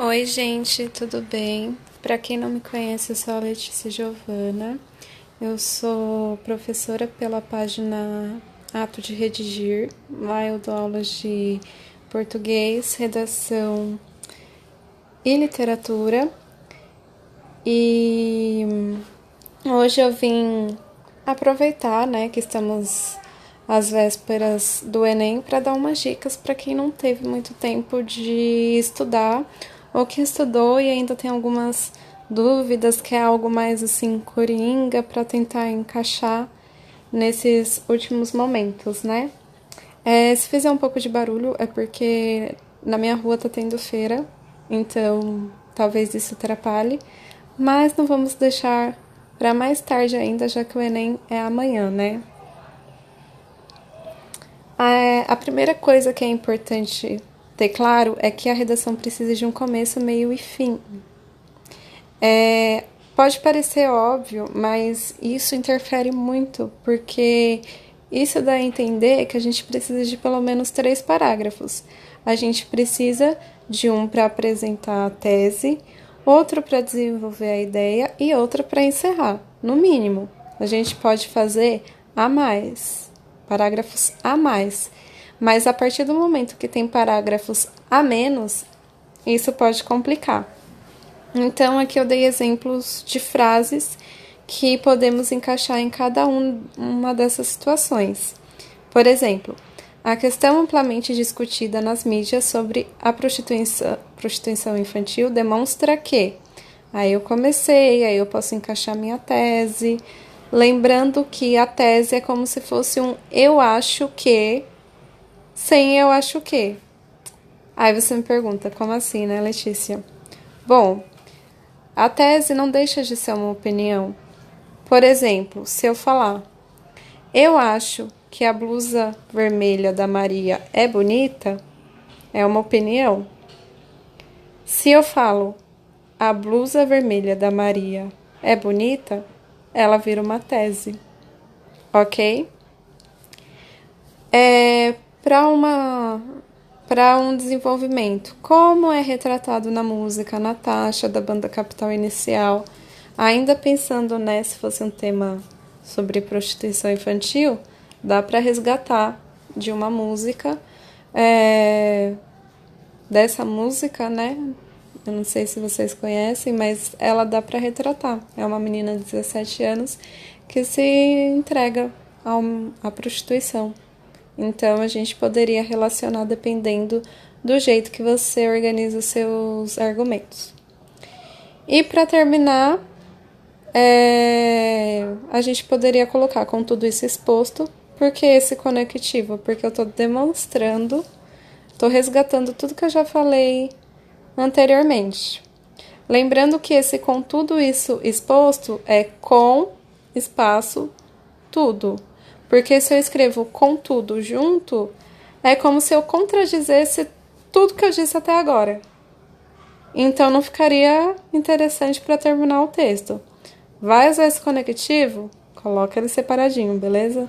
Oi, gente, tudo bem? Para quem não me conhece, eu sou a Letícia Giovana. Eu sou professora pela página Ato de Redigir. Lá eu dou aulas de português, redação e literatura. E hoje eu vim aproveitar, né, que estamos às vésperas do Enem para dar umas dicas para quem não teve muito tempo de estudar ou que estudou e ainda tem algumas dúvidas, que é algo mais assim coringa para tentar encaixar nesses últimos momentos, né? Se fizer um pouco de barulho é porque na minha rua tá tendo feira, então talvez isso atrapalhe, mas não vamos deixar para mais tarde ainda, já que o Enem é amanhã, né? A primeira coisa que é importante ter claro é que a redação precisa de um começo, meio e fim. Pode parecer óbvio, mas isso interfere muito, porque isso dá a entender que a gente precisa de pelo menos 3 parágrafos. A gente precisa de um para apresentar a tese, outro para desenvolver a ideia e outro para encerrar, no mínimo. A gente pode fazer a mais, parágrafos a mais. Mas a partir do momento que tem parágrafos a menos, isso pode complicar. Então, aqui eu dei exemplos de frases que podemos encaixar em cada uma dessas situações. Por exemplo, a questão amplamente discutida nas mídias sobre a prostituição infantil demonstra que. Aí eu comecei, aí eu posso encaixar minha tese, lembrando que a tese é como se fosse um eu acho que, sem eu acho que. Aí você me pergunta, como assim, né, Letícia? Bom, a tese não deixa de ser uma opinião. Por exemplo, se eu falar, eu acho que a blusa vermelha da Maria é bonita, é uma opinião. Se eu falo, a blusa vermelha da Maria é bonita, ela vira uma tese, ok? Para um desenvolvimento, como é retratado na música Natasha, da banda Capital Inicial, ainda pensando, né, se fosse um tema sobre prostituição infantil, dá para resgatar de uma música, dessa música, né, eu não sei se vocês conhecem, mas ela dá para retratar. É uma menina de 17 anos que se entrega à prostituição. Então, a gente poderia relacionar dependendo do jeito que você organiza os seus argumentos. E para terminar, a gente poderia colocar com tudo isso exposto, porque esse conectivo? Porque eu estou demonstrando, estou resgatando tudo que eu já falei anteriormente. Lembrando que esse com tudo isso exposto é com espaço tudo. Porque se eu escrevo com tudo junto, é como se eu contradizesse tudo que eu disse até agora. Então não ficaria interessante para terminar o texto. Vai usar esse conectivo? Coloca ele separadinho, beleza?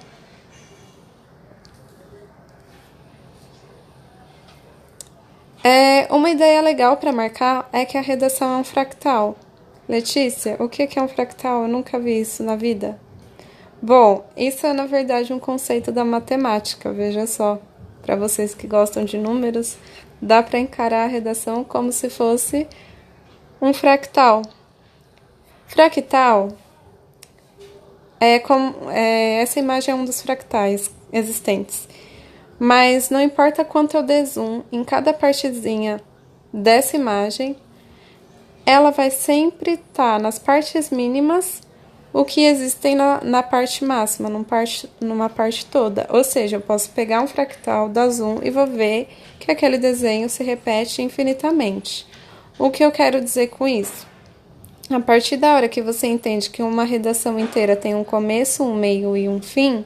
Uma ideia legal para marcar é que a redação é um fractal. Letícia, o que é um fractal? Eu nunca vi isso na vida. Bom, isso é na verdade um conceito da matemática, veja só. Para vocês que gostam de números, dá para encarar a redação como se fosse um fractal. Fractal essa imagem é um dos fractais existentes. Mas não importa quanto eu dê zoom em cada partezinha dessa imagem, ela vai sempre estar nas partes mínimas o que existem na parte máxima, numa parte toda. Ou seja, eu posso pegar um fractal, dar zoom e vou ver que aquele desenho se repete infinitamente. O que eu quero dizer com isso? A partir da hora que você entende que uma redação inteira tem um começo, um meio e um fim,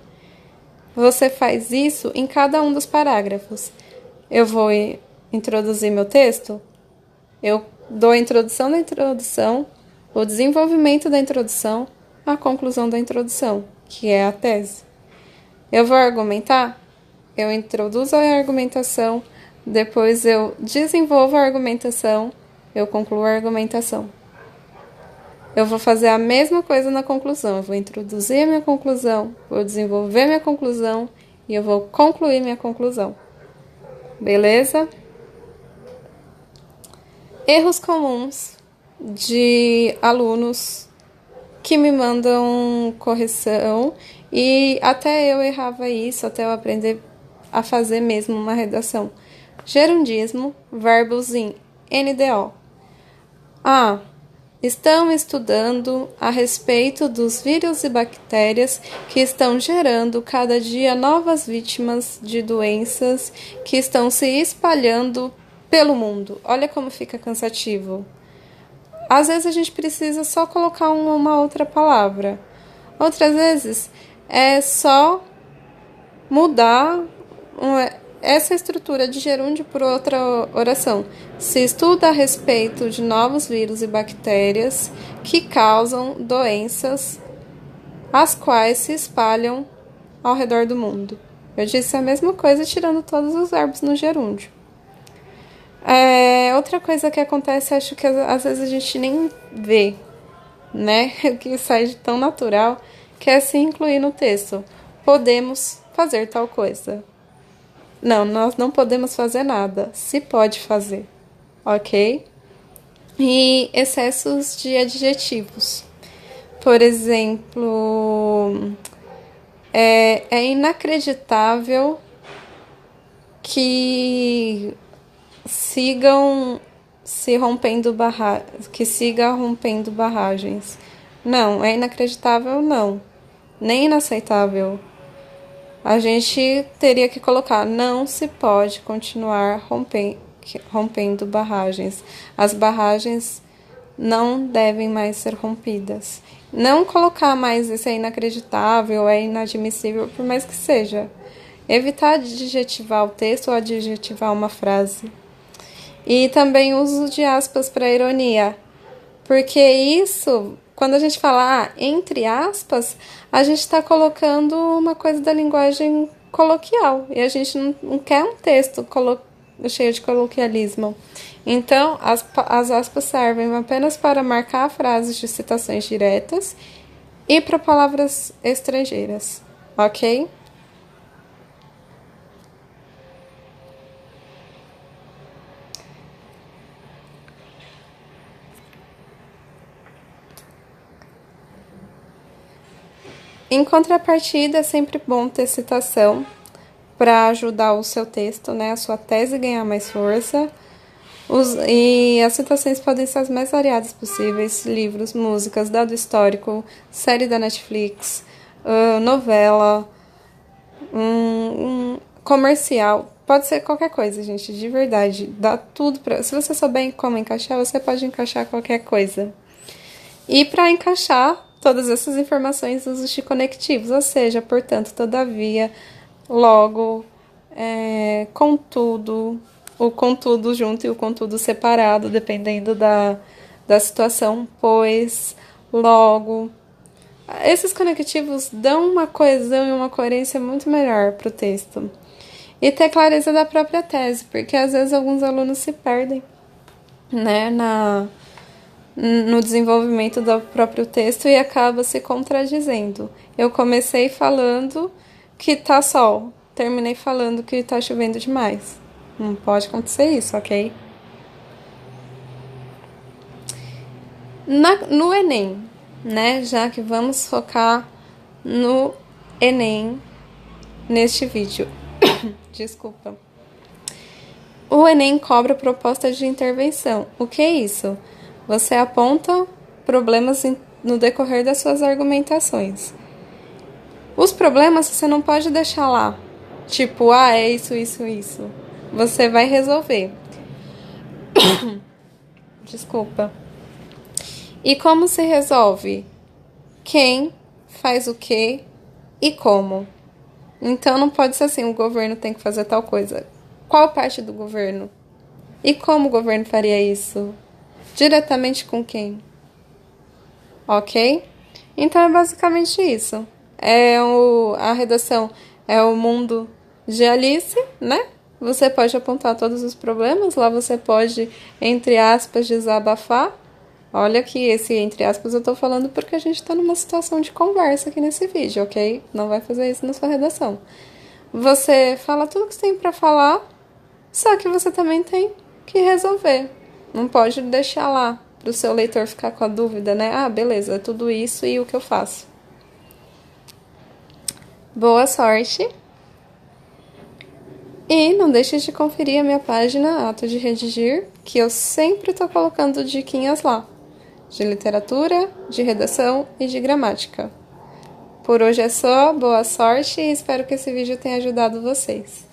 você faz isso em cada um dos parágrafos. Eu vou introduzir meu texto, eu dou a introdução da introdução, o desenvolvimento da introdução, a conclusão da introdução, que é a tese. Eu vou argumentar, eu introduzo a argumentação, depois eu desenvolvo a argumentação eu concluo a argumentação. Eu vou fazer a mesma coisa na conclusão. Eu vou introduzir a minha conclusão, vou desenvolver minha conclusão e eu vou concluir minha conclusão. Beleza? Erros comuns de alunos que me mandam correção e até eu errava isso, até eu aprender a fazer mesmo uma redação. Gerundismo, verbos em NDO. Estão estudando a respeito dos vírus e bactérias que estão gerando cada dia novas vítimas de doenças que estão se espalhando pelo mundo. Olha como fica cansativo. Às vezes a gente precisa só colocar uma outra palavra. Outras vezes é só mudar essa estrutura de gerúndio por outra oração. Se estuda a respeito de novos vírus e bactérias que causam doenças, as quais se espalham ao redor do mundo. Eu disse a mesma coisa tirando todos os verbos no gerúndio. Outra coisa que acontece, acho que às vezes a gente nem vê, né? Que sai de tão natural, que é se incluir no texto. Podemos fazer tal coisa. Não, nós não podemos fazer nada. Se pode fazer, ok? E excessos de adjetivos. Por exemplo, é inacreditável que sigam rompendo barragens. Não, é inacreditável, não. Nem inaceitável. A gente teria que colocar, não se pode continuar rompendo barragens. As barragens não devem mais ser rompidas. Não colocar mais isso é inacreditável, é inadmissível, por mais que seja. Evitar adjetivar o texto ou adjetivar uma frase. E também o uso de aspas para ironia. Porque isso, quando a gente fala entre aspas, a gente está colocando uma coisa da linguagem coloquial. E a gente não quer um texto cheio de coloquialismo. Então, as aspas servem apenas para marcar frases de citações diretas e para palavras estrangeiras. Ok? Em contrapartida, é sempre bom ter citação para ajudar o seu texto, né, a sua tese ganhar mais força. E as citações podem ser as mais variadas possíveis: livros, músicas, dado histórico, série da Netflix, novela, comercial. Pode ser qualquer coisa, gente, de verdade. Dá tudo para. Se você souber como encaixar, você pode encaixar qualquer coisa. E para encaixar todas essas informações, uso de conectivos, ou seja, portanto, todavia, logo, contudo, o contudo junto e o contudo separado, dependendo da situação, pois, logo. Esses conectivos dão uma coesão e uma coerência muito melhor para o texto. E ter clareza da própria tese, porque às vezes alguns alunos se perdem, né, no desenvolvimento do próprio texto e acaba se contradizendo. Eu comecei falando que tá sol, terminei falando que tá chovendo demais. Não pode acontecer isso, ok? No Enem, né? Já que vamos focar no Enem neste vídeo. Desculpa. O Enem cobra propostas de intervenção. O que é isso? Você aponta problemas no decorrer das suas argumentações. Os problemas você não pode deixar lá. Tipo, é isso. Você vai resolver. Desculpa. E como se resolve? Quem faz o quê e como? Então não pode ser assim, o governo tem que fazer tal coisa. Qual parte do governo? E como o governo faria isso? Diretamente com quem? Ok? Então é basicamente isso. A redação é o mundo de Alice, né? Você pode apontar todos os problemas, lá você pode, entre aspas, desabafar. Olha que esse entre aspas eu tô falando porque a gente tá numa situação de conversa aqui nesse vídeo, ok? Não vai fazer isso na sua redação. Você fala tudo que você tem pra falar, só que você também tem que resolver. Não pode deixar lá pro seu leitor ficar com a dúvida, né? Ah, beleza, é tudo isso e o que eu faço. Boa sorte! E não deixe de conferir a minha página Ato de Redigir, que eu sempre tô colocando diquinhas lá, de literatura, de redação e de gramática. Por hoje é só, boa sorte e espero que esse vídeo tenha ajudado vocês.